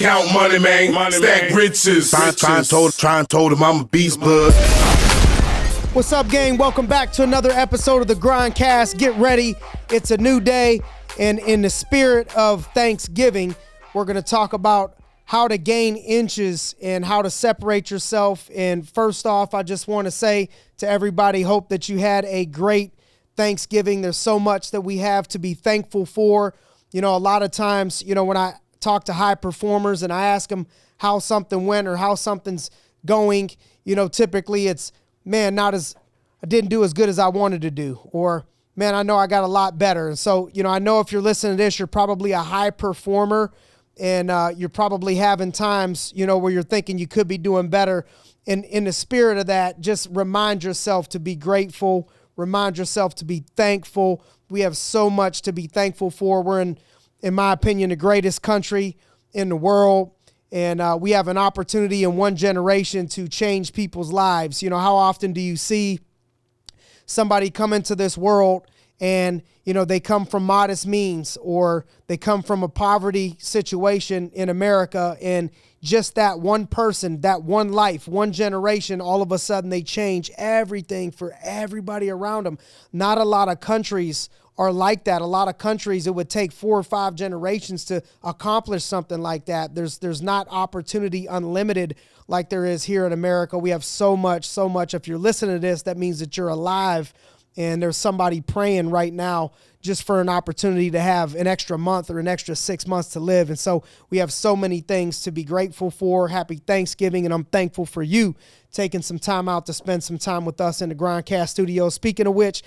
Count money, man. Stack riches. Try and told him I'm a beast, bud. What's up, gang? Welcome back to another episode of the GRINDcast. Get ready. It's a new day. And in the spirit of Thanksgiving, we're going to talk about how to gain inches and how to separate yourself. And first off, I just want to say to everybody, hope that you had a great Thanksgiving. There's so much that we have to be thankful for. You know, a lot of times, you know, when I talk to high performers and I ask them how something went or how something's going, you know, typically it's, man, I didn't do as good as I wanted to do, or man, I know I got a lot better. And so, you know, I know if you're listening to this, you're probably a high performer and you're probably having times, you know, where you're thinking you could be doing better. And in the spirit of that, just remind yourself to be grateful, remind yourself to be thankful. We have so much to be thankful for. We're in my opinion, the greatest country in the world. And we have an opportunity in one generation to change people's lives. You know, how often do you see somebody come into this world and, you know, they come from modest means or they come from a poverty situation in America, and just that one person, that one life, one generation, all of a sudden they change everything for everybody around them. Not a lot of countries are like that. A lot of countries, it would take 4 or 5 generations to accomplish something like that. There's not opportunity unlimited like there is here in America. We have so much. If you're listening to this, that means that you're alive and there's somebody praying right now just for an opportunity to have an extra month or an extra 6 months to live. And so we have so many things to be grateful for. Happy Thanksgiving. And I'm thankful for you taking some time out to spend some time with us in the GRINDcast studio. Speaking of which,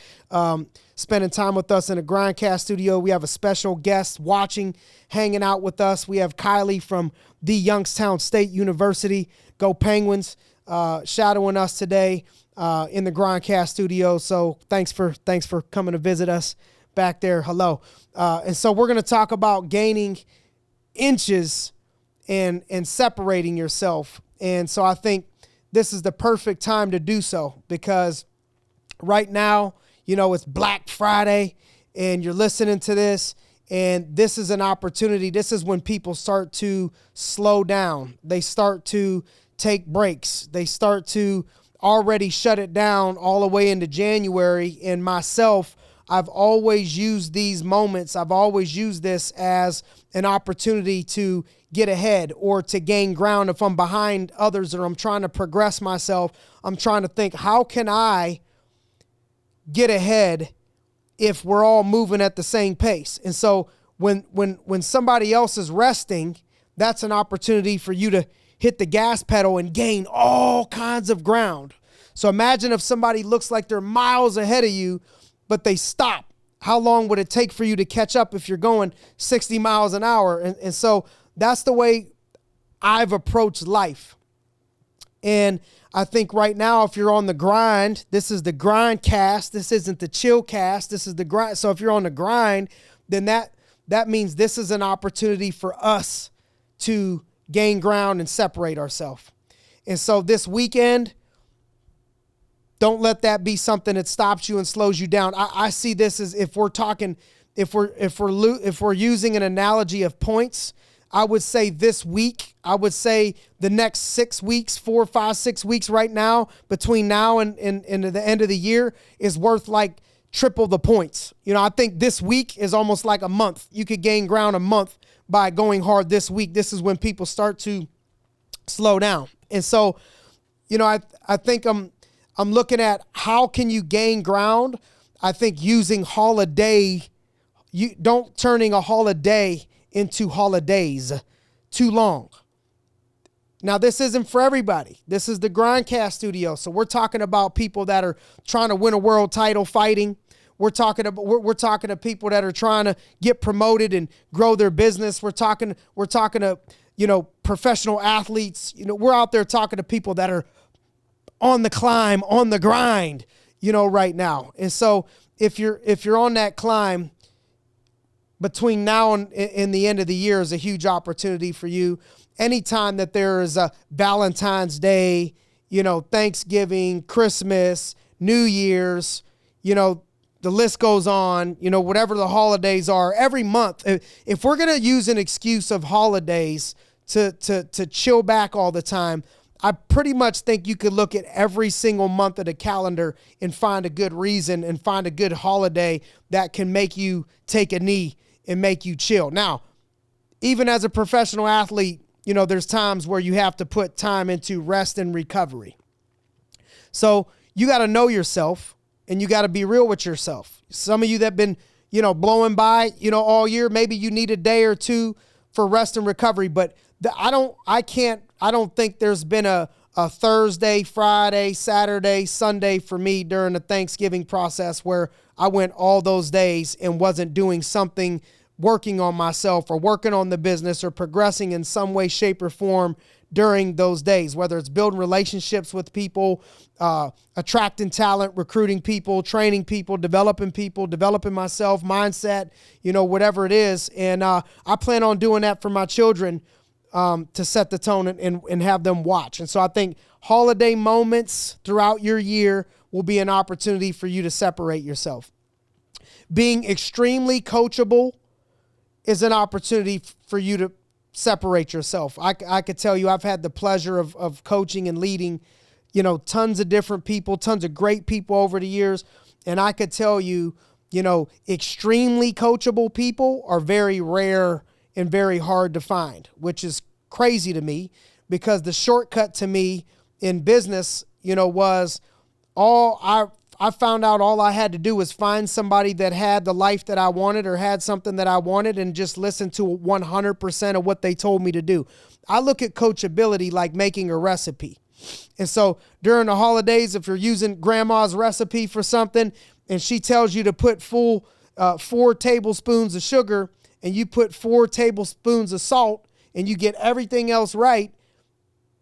spending time with us in the GRINDcast studio, we have a special guest watching, hanging out with us. We have Kylie from the Youngstown State University, Go Penguins, shadowing us today in the GRINDcast studio. So thanks for coming to visit us back there. Hello. And so we're going to talk about gaining inches and separating yourself. And so I think this is the perfect time to do so, because right now, you know, it's Black Friday and you're listening to this, and this is an opportunity. This is when people start to slow down. They start to take breaks. They start to already shut it down all the way into January. And myself, I've always used these moments. I've always used this as an opportunity to get ahead or to gain ground. If I'm behind others or I'm trying to progress myself, I'm trying to think, how can I get ahead if we're all moving at the same pace? And so when somebody else is resting, that's an opportunity for you to hit the gas pedal and gain all kinds of ground. So imagine if somebody looks like they're miles ahead of you, but they stop. How long would it take for you to catch up if you're going 60 miles an hour? And so that's the way I've approached life. And I think right now, if you're on the grind, this is the GRINDcast. This isn't the chillcast. This is the grind. So if you're on the grind, then that means this is an opportunity for us to gain ground and separate ourselves. And so this weekend, don't let that be something that stops you and slows you down. I see this as, if we're using an analogy of points, I would say this week, I would say the next 6 weeks, 4, 5, 6 weeks right now, between now and the end of the year, is worth like triple the points. You know, I think this week is almost like a month. You could gain ground a month by going hard this week. This is when people start to slow down. And so, you know, I think I'm looking at how can you gain ground. I think using don't turning a holiday into holidays too long. Now, this isn't for everybody. This is the GRINDcast studio. So we're talking about people that are trying to win a world title fighting. We're talking to people that are trying to get promoted and grow their business. We're talking to, you know, professional athletes. You know, we're out there talking to people that are on the climb, on the grind, you know, right now. And so if you're on that climb, between now and the end of the year is a huge opportunity for you. Anytime that there is a Valentine's Day, you know, Thanksgiving, Christmas, New Year's, you know, the list goes on, you know, whatever the holidays are, every month. If we're going to use an excuse of holidays to chill back all the time. I pretty much think you could look at every single month of the calendar and find a good reason and find a good holiday that can make you take a knee and make you chill. Now, even as a professional athlete, there's times where you have to put time into rest and recovery. So you got to know yourself and you got to be real with yourself. Some of you that been, blowing by, all year, maybe you need a day or two for rest and recovery, but I don't think there's been a Thursday, Friday, Saturday, Sunday for me during the Thanksgiving process where I went all those days and wasn't doing something, working on myself or working on the business or progressing in some way, shape, or form during those days, whether it's building relationships with people, attracting talent, recruiting people, training people, developing myself, mindset, whatever it is. And I plan on doing that for my children to set the tone and have them watch. And so I think holiday moments throughout your year will be an opportunity for you to separate yourself. Being extremely coachable is an opportunity for you to separate yourself. I could tell you I've had the pleasure of coaching and leading, tons of different people, tons of great people over the years. And I could tell you, extremely coachable people are very rare and very hard to find, which is crazy to me because the shortcut to me in business, was I found out all I had to do was find somebody that had the life that I wanted or had something that I wanted and just listen to 100% of what they told me to do. I look at coachability like making a recipe. And so during the holidays, if you're using grandma's recipe for something and she tells you to put full 4 tablespoons of sugar and you put 4 tablespoons of salt and you get everything else right,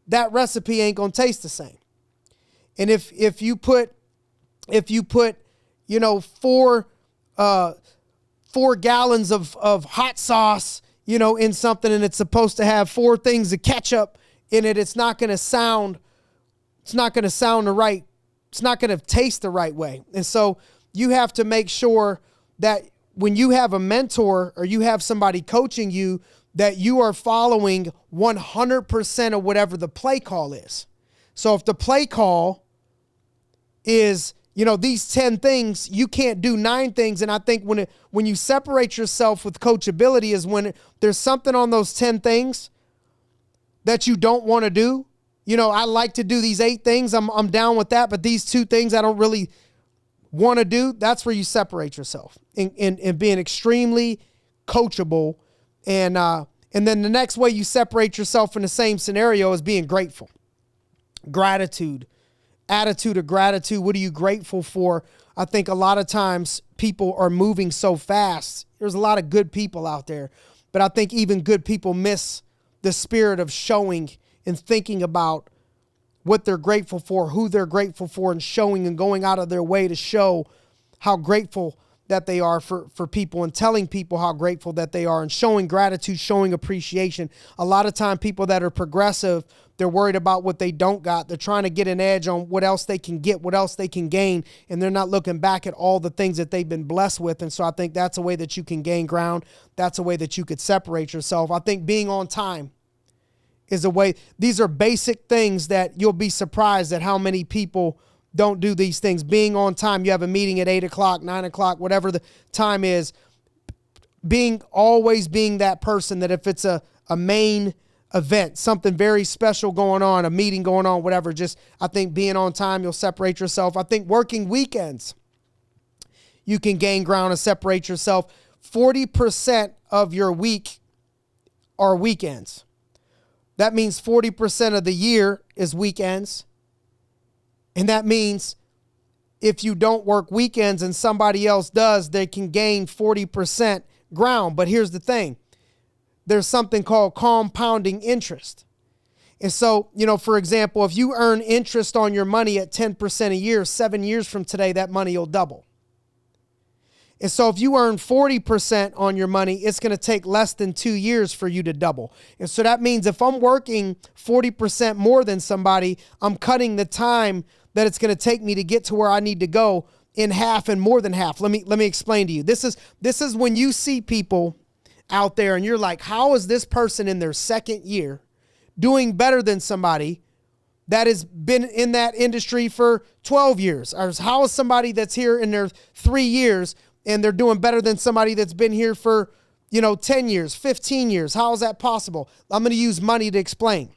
that recipe ain't going to taste the same. And if you put 4 gallons of hot sauce, in something and it's supposed to have 4 things of ketchup in it, it's not going to sound the right. It's not going to taste the right way. And so you have to make sure that when you have a mentor or you have somebody coaching you, that you are following 100% of whatever the play call is. So if the play call is, these 10 things, you can't do 9 things. And I think when you separate yourself with coachability is when there's something on those 10 things that you don't want to do. I like to do these 8 things. I'm down with that. But these 2 things I don't really want to do. That's where you separate yourself in being extremely coachable. And then the next way you separate yourself in the same scenario is being grateful. Gratitude. Attitude of gratitude. What are you grateful for? I think a lot of times people are moving so fast. There's a lot of good people out there, but I think even good people miss the spirit of showing and thinking about what they're grateful for, who they're grateful for, and showing and going out of their way to show how grateful that they are for people and telling people how grateful that they are and showing gratitude, showing appreciation. A lot of time people that are progressive, they're worried about what they don't got. They're trying to get an edge on what else they can get, what else they can gain, and they're not looking back at all the things that they've been blessed with. And so I think that's a way that you can gain ground. That's a way that you could separate yourself. I think being on time is a way. These are basic things that you'll be surprised at how many people don't do these things. Being on time, you have a meeting at 8 o'clock, 9 o'clock, whatever the time is, always being that person that if it's a main event, something very special going on, a meeting going on, whatever, I think being on time, you'll separate yourself. I think working weekends, you can gain ground and separate yourself. 40% of your week are weekends. That means 40% of the year is weekends. And that means if you don't work weekends and somebody else does, they can gain 40% ground. But here's the thing. There's something called compounding interest. And so, for example, if you earn interest on your money at 10% a year, 7 years from today, that money will double. And so if you earn 40% on your money, it's going to take less than 2 years for you to double. And so that means if I'm working 40% more than somebody, I'm cutting the time that it's going to take me to get to where I need to go in half and more than half. Let me explain to you. This is when you see people out there and you're like, how is this person in their second year doing better than somebody that has been in that industry for 12 years? Or how is somebody that's here in their 3 years and they're doing better than somebody that's been here for, 10 years, 15 years? How is that possible? I'm going to use money to explain.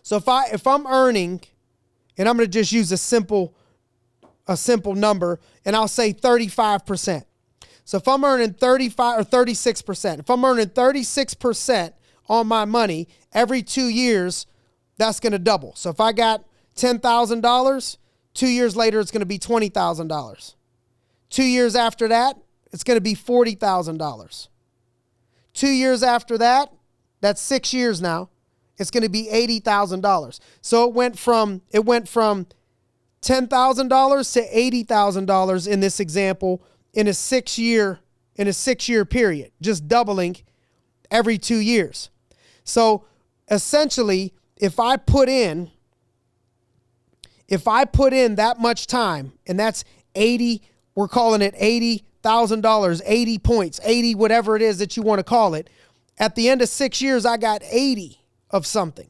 So if I'm earning, and I'm going to just use a simple number, and I'll say 35%. So if I'm earning 35 or 36%, if I'm earning 36% on my money every 2 years, that's going to double. So if I got $10,000, 2 years later, it's going to be $20,000. 2 years after that, it's going to be $40,000. 2 years after that, that's 6 years now, it's going to be $80,000. So it went from $10,000 to $80,000 in this example in a 6 year period, just doubling every 2 years. So essentially, if I put in that much time, and that's 80, we're calling it $80,000, 80 points, 80 whatever it is that you want to call it. At the end of 6 years, I got 80 of something.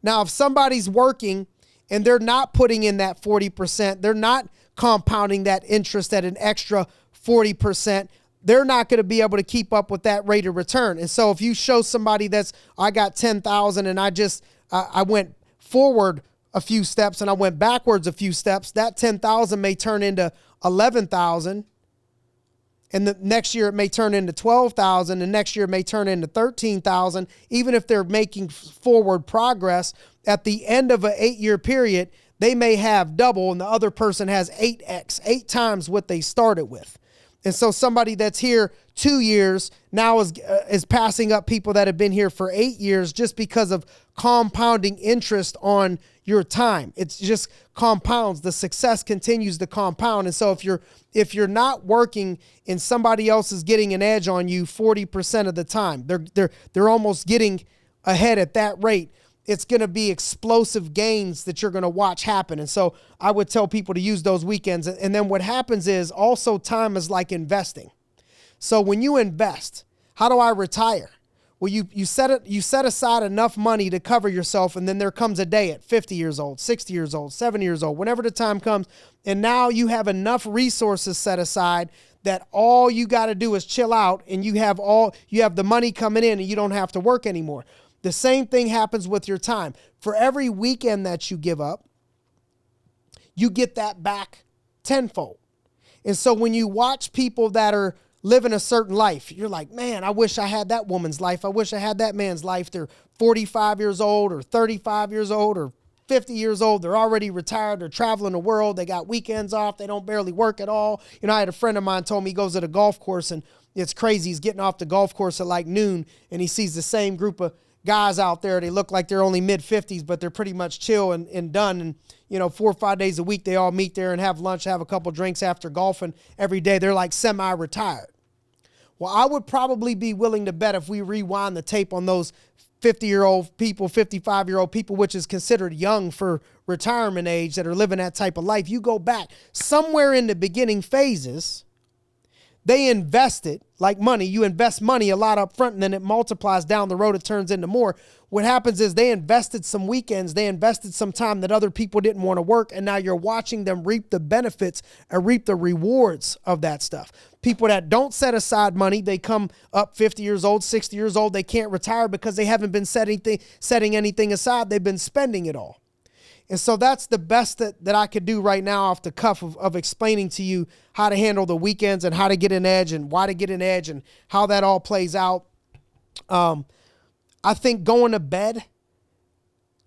Now, if somebody's working and they're not putting in that 40%, they're not compounding that interest at an extra 40%, they're not going to be able to keep up with that rate of return. And so if you show somebody I got 10,000 and I went forward a few steps and I went backwards a few steps, that 10,000 may turn into 11,000. And the next year it may turn into 12,000, and next year it may turn into 13,000. Even if they're making forward progress, at the end of an 8-year period, they may have double and the other person has 8x, 8 times what they started with. And so somebody that's here 2 years now is passing up people that have been here for 8 years just because of compounding interest on your time. It's just compounds. The success continues to compound. And so if you're not working and somebody else is getting an edge on you 40% of the time, they're almost getting ahead at that rate, it's going to be explosive gains that you're going to watch happen. And so I would tell people to use those weekends. And then what happens is also time is like investing. So when you invest, how do I retire? Well, you set aside enough money to cover yourself, and then there comes a day at 50 years old, 60 years old, 70 years old, whenever the time comes, and now you have enough resources set aside that all you got to do is chill out, and you have the money coming in, and you don't have to work anymore. The same thing happens with your time. For every weekend that you give up, you get that back tenfold. And so when you watch people that are living a certain life, you're like, man, I wish I had that woman's life. I wish I had that man's life. They're 45 years old or 35 years old or 50 years old. They're already retired. They're traveling the world. They got weekends off. They don't barely work at all. I had a friend of mine told me he goes to the golf course, and it's crazy. He's getting off the golf course at like noon, and he sees the same group of guys out there. They look like they're only mid-50s, but they're pretty much chill and done. And 4 or 5 days a week, they all meet there and have lunch, have a couple drinks after golfing every day. They're like semi-retired. Well, I would probably be willing to bet if we rewind the tape on those 50-year-old people, 55-year-old people, which is considered young for retirement age, that are living that type of life. You go back somewhere in the beginning phases, they invested like money. You invest money a lot up front, and then it multiplies down the road. It turns into more. What happens is they invested some weekends. They invested some time that other people didn't want to work. And now you're watching them reap the benefits and reap the rewards of that stuff. People that don't set aside money, they come up 50 years old, 60 years old. They can't retire because they haven't been setting anything aside. They've been spending it all. And so that's the best that I could do right now off the cuff of explaining to you how to handle the weekends and how to get an edge and why to get an edge and how that all plays out. I think going to bed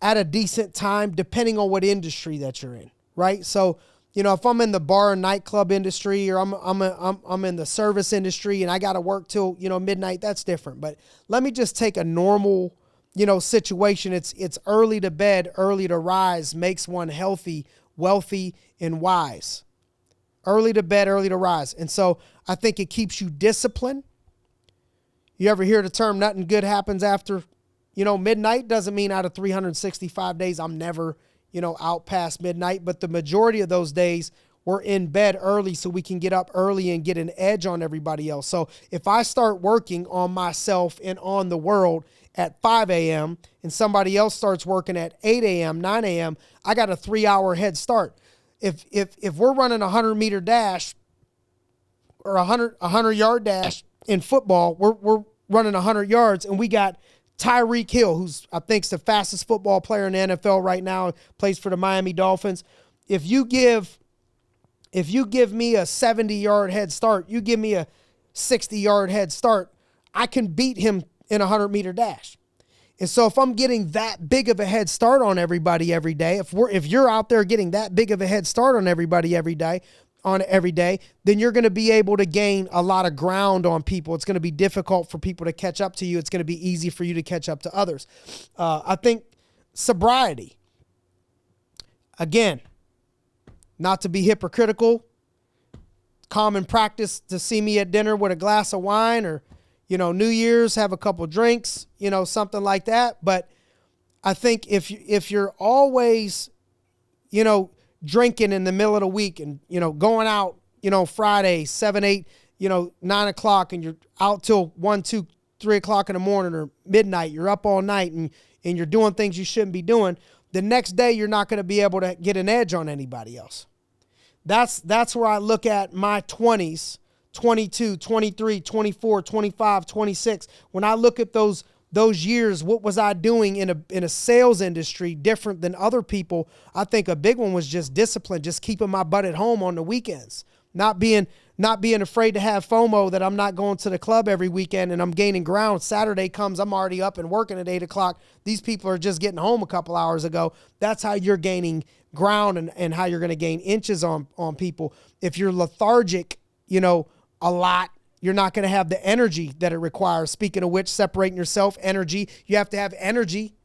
at a decent time, depending on what industry that you're in, right? So, if I'm in the bar and nightclub industry, or I'm in the service industry and I got to work till, midnight, that's different. But let me just take a normal situation. It's early to bed, early to rise makes one healthy, wealthy, and wise. Early to bed, early to rise. And so I think it keeps you disciplined. You ever hear the term nothing good happens after, midnight? Doesn't mean out of 365 days, I'm never, out past midnight. But the majority of those days we're in bed early so we can get up early and get an edge on everybody else. So if I start working on myself and on the world at 5 a.m. and somebody else starts working at 8 a.m., 9 a.m., I got a 3-hour head start. If we're running a 100-meter dash or a 100-yard dash in football, we're running 100 yards, and we got Tyreek Hill, who's I think the fastest football player in the NFL right now, plays for the Miami Dolphins. If you give me a 70-yard head start, you give me a 60-yard head start, I can beat him in a 100-meter dash. And so if I'm getting that big of a head start on everybody every day, if you're out there getting that big of a head start on everybody every day, then you're going to be able to gain a lot of ground on people. It's going to be difficult for people to catch up to you. It's going to be easy for you to catch up to others. I think sobriety, again, not to be hypocritical, common practice to see me at dinner with a glass of wine, or, New Year's, have a couple drinks, something like that. But I think if you're always, drinking in the middle of the week and, going out, Friday, 7, 8, 9 o'clock, and you're out till 1, 2, 3 o'clock in the morning or midnight, you're up all night and you're doing things you shouldn't be doing, the next day you're not going to be able to get an edge on anybody else. That's where I look at my 20s, 22, 23, 24, 25, 26. When I look at those years, what was I doing in a sales industry different than other people? I think a big one was just discipline, just keeping my butt at home on the weekends, not being afraid to have FOMO that I'm not going to the club every weekend and I'm gaining ground. Saturday comes, I'm already up and working at 8 o'clock. These people are just getting home a couple hours ago. That's how you're gaining ground and how you're going to gain inches on people. If you're lethargic, a lot, you're not going to have the energy that it requires. Speaking of which, separating yourself, energy. You have to have energy,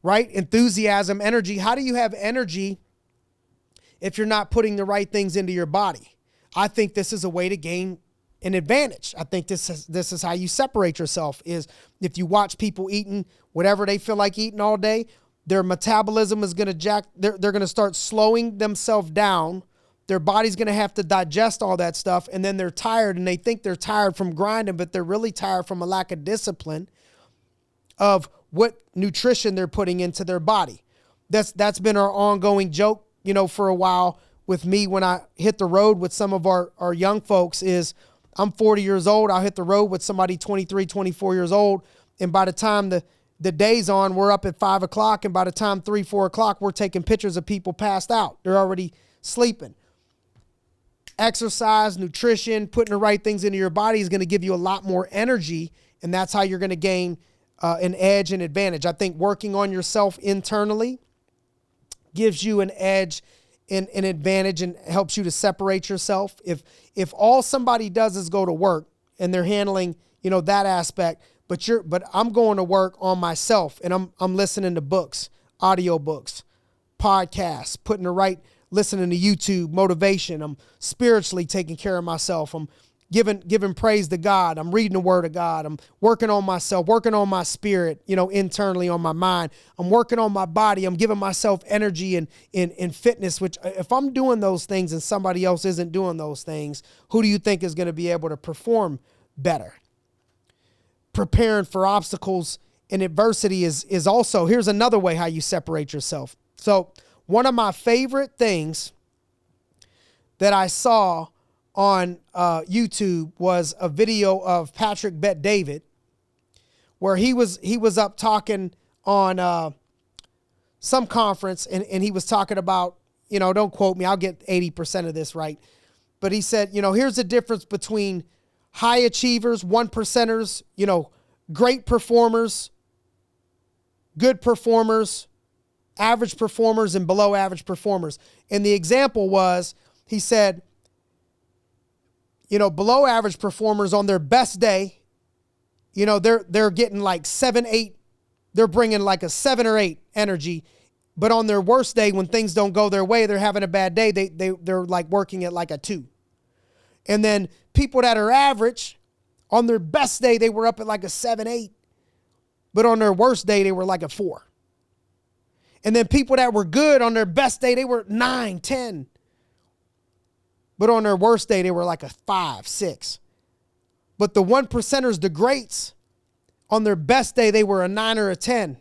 right? Enthusiasm, energy. How do you have energy if you're not putting the right things into your body? I think this is a way to gain an advantage. I think this is how you separate yourself, is if you watch people eating whatever they feel like eating all day, their metabolism is going to they're going to start slowing themselves down. Their body's going to have to digest all that stuff, and then they're tired, and they think they're tired from grinding, but they're really tired from a lack of discipline of what nutrition they're putting into their body. That's been our ongoing joke, for a while with me when I hit the road with some of our young folks is I'm 40 years old. I'll hit the road with somebody 23, 24 years old, and by the time the day's on, we're up at 5 o'clock, and by the time 3, 4 o'clock, we're taking pictures of people passed out. They're already sleeping. Exercise, nutrition, putting the right things into your body is going to give you a lot more energy, and that's how you're going to gain an edge and advantage. I think working on yourself internally gives you an edge and an advantage and helps you to separate yourself. If all somebody does is go to work and they're handling, that aspect, but I'm going to work on myself, and I'm listening to books, audio books, podcasts, listening to YouTube, motivation. I'm spiritually taking care of myself. I'm giving praise to God. I'm reading the Word of God. I'm working on myself, working on my spirit, internally on my mind. I'm working on my body. I'm giving myself energy and fitness, which if I'm doing those things and somebody else isn't doing those things, who do you think is going to be able to perform better? Preparing for obstacles and adversity is also, here's another way how you separate yourself. So one of my favorite things that I saw on YouTube was a video of Patrick Bet-David, where he was up talking on some conference, and he was talking about, don't quote me, I'll get 80% of this right, but he said, here's the difference between high achievers, 1%ers, great performers, good performers, average performers, and below average performers. And the example was, he said, below average performers on their best day, they're getting like 7, 8, they're bringing like a 7 or 8 energy. But on their worst day, when things don't go their way, they're having a bad day, they're like working at like a 2. And then people that are average, on their best day, they were up at like a 7, 8. But on their worst day, they were like a 4. And then people that were good on their best day, they were 9, 10. But on their worst day, they were like a 5, 6. But the 1%ers, the greats, on their best day, they were a 9 or a 10.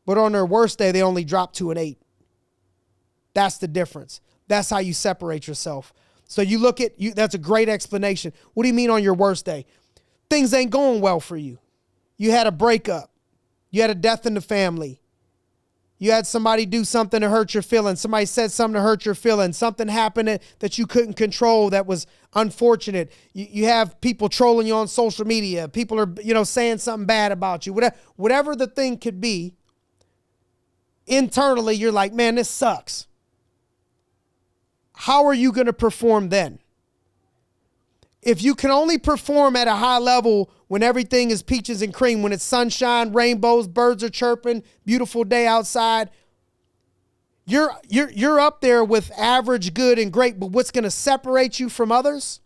But on their worst day, they only dropped to an 8. That's the difference. That's how you separate yourself. So you look at you. That's a great explanation. What do you mean on your worst day? Things ain't going well for you. You had a breakup. You had a death in the family. You had somebody do something to hurt your feelings. Somebody said something to hurt your feelings. Something happened that you couldn't control that was unfortunate. You have people trolling you on social media. People are, saying something bad about you. Whatever the thing could be, internally you're like, man, this sucks. How are you going to perform then? If you can only perform at a high level when everything is peaches and cream, when it's sunshine, rainbows, birds are chirping, beautiful day outside, you're up there with average, good, and great. But what's going to separate you from others?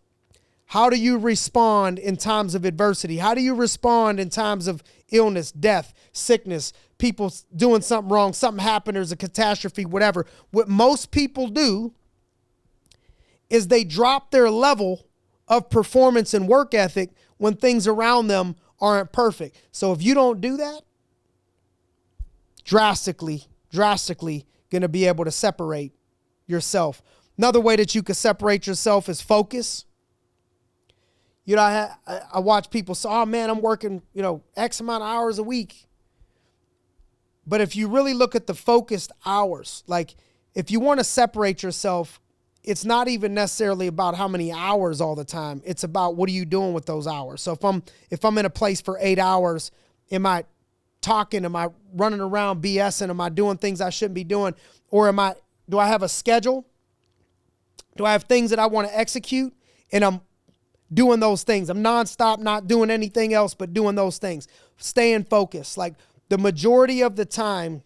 How do you respond in times of adversity? How do you respond in times of illness, death, sickness, people doing something wrong, something happened, there's a catastrophe, whatever? What most people do is they drop their level of performance and work ethic when things around them aren't perfect. So if you don't do that, drastically going to be able to separate yourself. Another way that you could separate yourself is focus. I watch people say, oh man, I'm working, X amount of hours a week. But if you really look at the focused hours, like if you want to separate yourself, it's not even necessarily about how many hours all the time. It's about what are you doing with those hours. So if I'm in a place for 8 hours, am I talking? Am I running around BSing? Am I doing things I shouldn't be doing? Or do I have a schedule? Do I have things that I want to execute? And I'm doing those things. I'm nonstop, not doing anything else, but doing those things. Staying focused. Like the majority of the time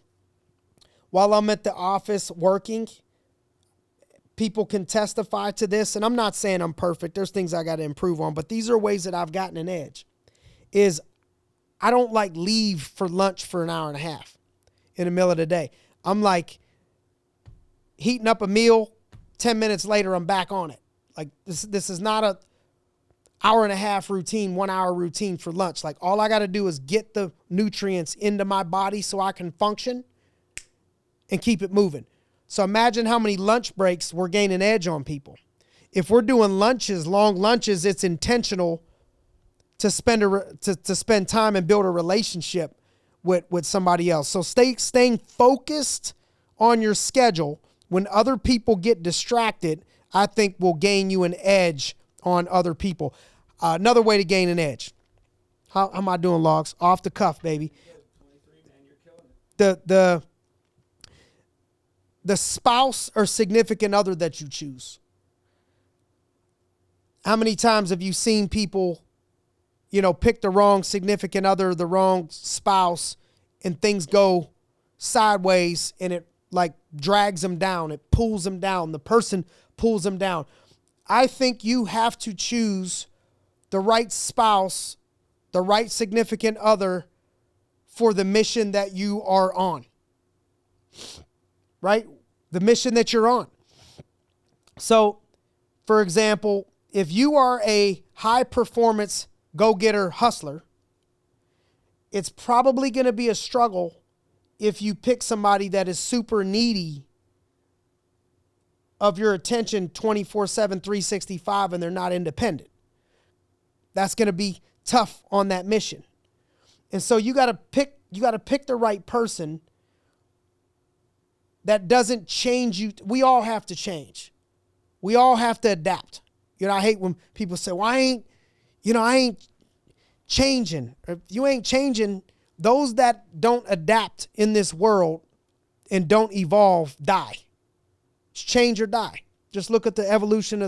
while I'm at the office working, people can testify to this, and I'm not saying I'm perfect. There's things I got to improve on, but these are ways that I've gotten an edge. Is I don't like leave for lunch for an hour and a half in the middle of the day. I'm like heating up a meal, 10 minutes later, I'm back on it. Like this is not a hour and a half routine, 1 hour routine for lunch. Like all I got to do is get the nutrients into my body so I can function and keep it moving. So imagine how many lunch breaks we're gaining edge on people. If we're doing lunches, long lunches, it's intentional to spend time and build a relationship with somebody else. So staying focused on your schedule when other people get distracted, I think will gain you an edge on other people. Another way to gain an edge. How am I doing, Logs? Off the cuff, baby. 23, man, you're killing it. The spouse or significant other that you choose. How many times have you seen people, pick the wrong significant other, the wrong spouse, and things go sideways and it like drags them down. It pulls them down. The person pulls them down. I think you have to choose the right spouse, the right significant other for the mission that you are on. Right? The mission that you're on. So, for example, if you are a high performance go-getter hustler, it's probably going to be a struggle if you pick somebody that is super needy of your attention 24/7, 365, and they're not independent. That's going to be tough on that mission. And so you got to pick the right person that doesn't change you. We all have to change. We all have to adapt. I hate when people say, well, I ain't changing. If you ain't changing, those that don't adapt in this world and don't evolve die. It's change or die. Just look at the evolution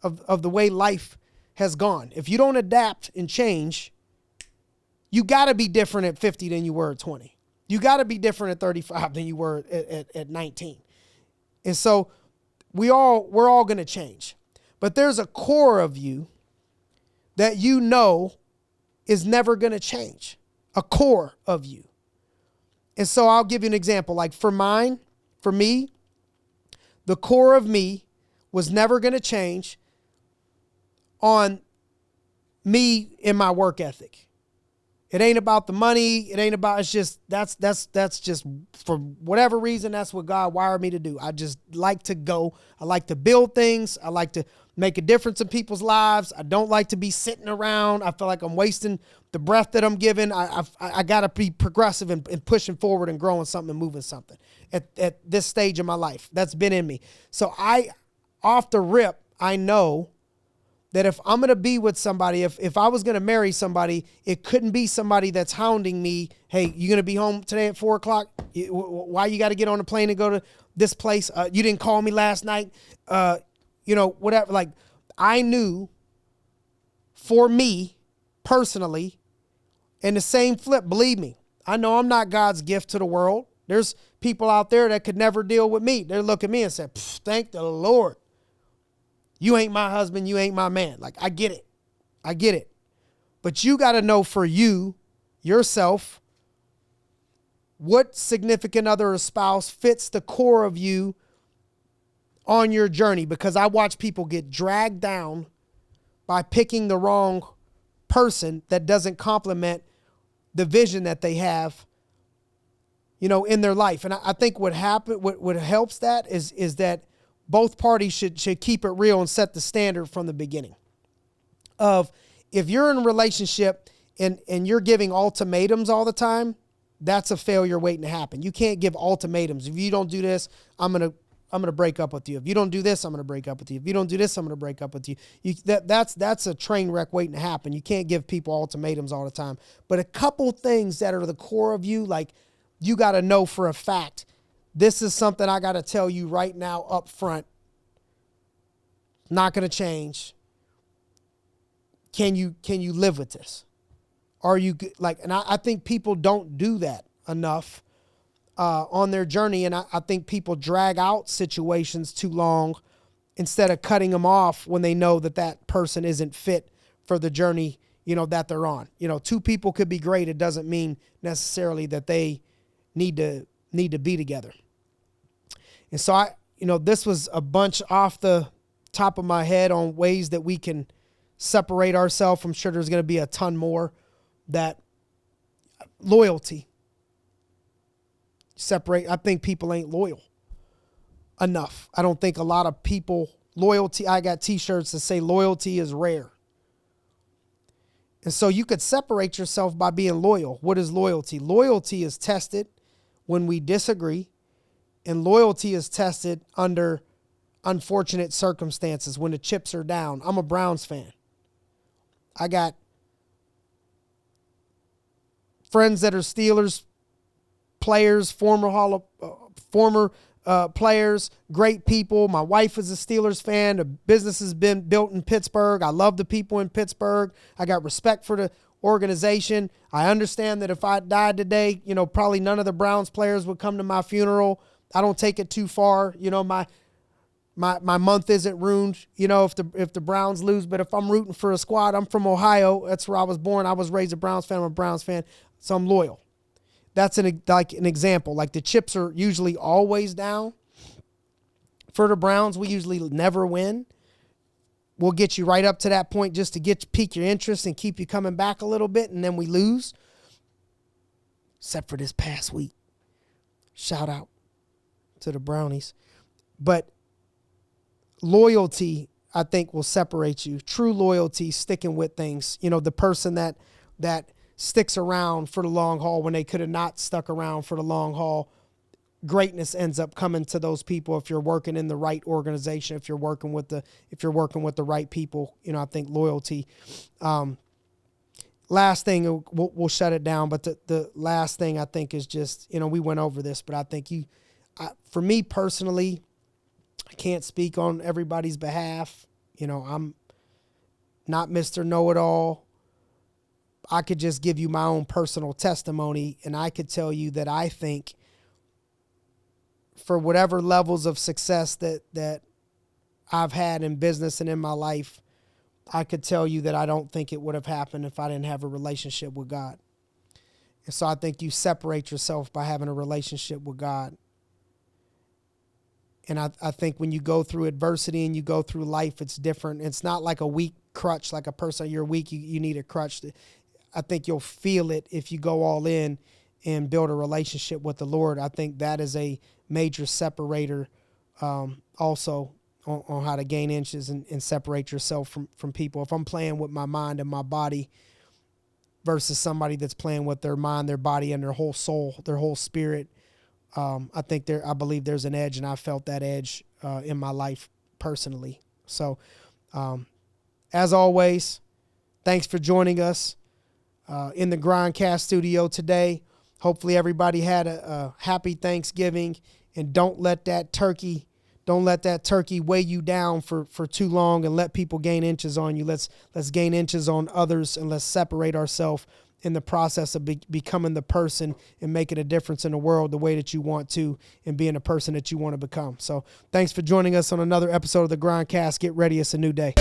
of the way life has gone. If you don't adapt and change, you got to be different at 50 than you were at 20. You got to be different at 35 than you were at 19. And so we're all going to change. But there's a core of you that is never going to change. A core of you. And so I'll give you an example. Like for me, the core of me was never going to change on me and my work ethic. It ain't about the money. It ain't about, it's just, that's just for whatever reason, that's what God wired me to do. I just like to go. I like to build things. I like to make a difference in people's lives. I don't like to be sitting around. I feel like I'm wasting the breath that I'm given. I got to be progressive and pushing forward and growing something and moving something at this stage of my life. That's been in me. So off the rip, I know that if I'm going to be with somebody, if I was going to marry somebody, it couldn't be somebody that's hounding me. Hey, you going to be home today at 4:00? Why you got to get on a plane and go to this place? You didn't call me last night. Whatever. Like, I knew for me personally, and the same flip, believe me, I know I'm not God's gift to the world. There's people out there that could never deal with me. They look at me and say, thank the Lord. You ain't my husband. You ain't my man. Like, I get it. I get it. But you got to know for you, yourself, what significant other or spouse fits the core of you on your journey. Because I watch people get dragged down by picking the wrong person that doesn't complement the vision that they have, in their life. And I think what helps that is that both parties should keep it real and set the standard from the beginning. Of if you're in a relationship and you're giving ultimatums all the time, that's a failure waiting to happen. You can't give ultimatums. If you don't do this, I'm gonna break up with you. If you don't do this, I'm gonna break up with you. If you don't do this, I'm gonna break up with you. That's a train wreck waiting to happen. You can't give people ultimatums all the time. But a couple things that are the core of you, like you got to know for a fact, this is something I got to tell you right now up front. Not going to change. Can you live with this? Are you like, and I think people don't do that enough on their journey. And I think people drag out situations too long instead of cutting them off when they know that person isn't fit for the journey, that they're on. Two people could be great. It doesn't mean necessarily that they need to be together. And so this was a bunch off the top of my head on ways that we can separate ourselves. I'm sure there's going to be a ton more. That loyalty. Separate. I think people ain't loyal enough. I don't think a lot of people, loyalty, I got t-shirts that say loyalty is rare. And so you could separate yourself by being loyal. What is loyalty? Loyalty is tested when we disagree. And loyalty is tested under unfortunate circumstances when the chips are down. I'm a Browns fan. I got friends that are Steelers players, former players, great people. My wife is a Steelers fan. The business has been built in Pittsburgh. I love the people in Pittsburgh. I got respect for the organization. I understand that if I died today, probably none of the Browns players would come to my funeral. I don't take it too far. My month isn't ruined, if the Browns lose. But if I'm rooting for a squad, I'm from Ohio. That's where I was born. I was raised a Browns fan. I'm a Browns fan, so I'm loyal. That's an example. Like, the chips are usually always down. For the Browns, we usually never win. We'll get you right up to that point just to pique your interest and keep you coming back a little bit, and then we lose. Except for this past week. Shout out to the Brownies. But loyalty, I think, will separate you. True loyalty, sticking with things. The person that sticks around for the long haul when they could have not stuck around for the long haul. Greatness ends up coming to those people if you're working in the right organization, if you're working with the right people. I think loyalty. Last thing, we'll shut it down. But the last thing I think is just, we went over this, but I think for me personally, I can't speak on everybody's behalf. I'm not Mr. Know-It-All. I could just give you my own personal testimony, and I could tell you that I think for whatever levels of success that I've had in business and in my life, I could tell you that I don't think it would have happened if I didn't have a relationship with God. And so I think you separate yourself by having a relationship with God. And I think when you go through adversity and you go through life, it's different. It's not like a weak crutch, like a person, you're weak, you need a crutch. I think you'll feel it if you go all in and build a relationship with the Lord. I think that is a major separator also on how to gain inches and separate yourself from people. If I'm playing with my mind and my body versus somebody that's playing with their mind, their body, and their whole soul, their whole spirit, I believe there's an edge, and I felt that edge in my life personally. So, as always, thanks for joining us in the GRINDcast studio today. Hopefully everybody had a happy Thanksgiving, and don't let that turkey weigh you down for too long and let people gain inches on you. Let's gain inches on others, and let's separate ourselves in the process of becoming the person and making a difference in the world the way that you want to, and being a person that you want to become. So thanks for joining us on another episode of the GRINDcast. Get ready. It's a new day.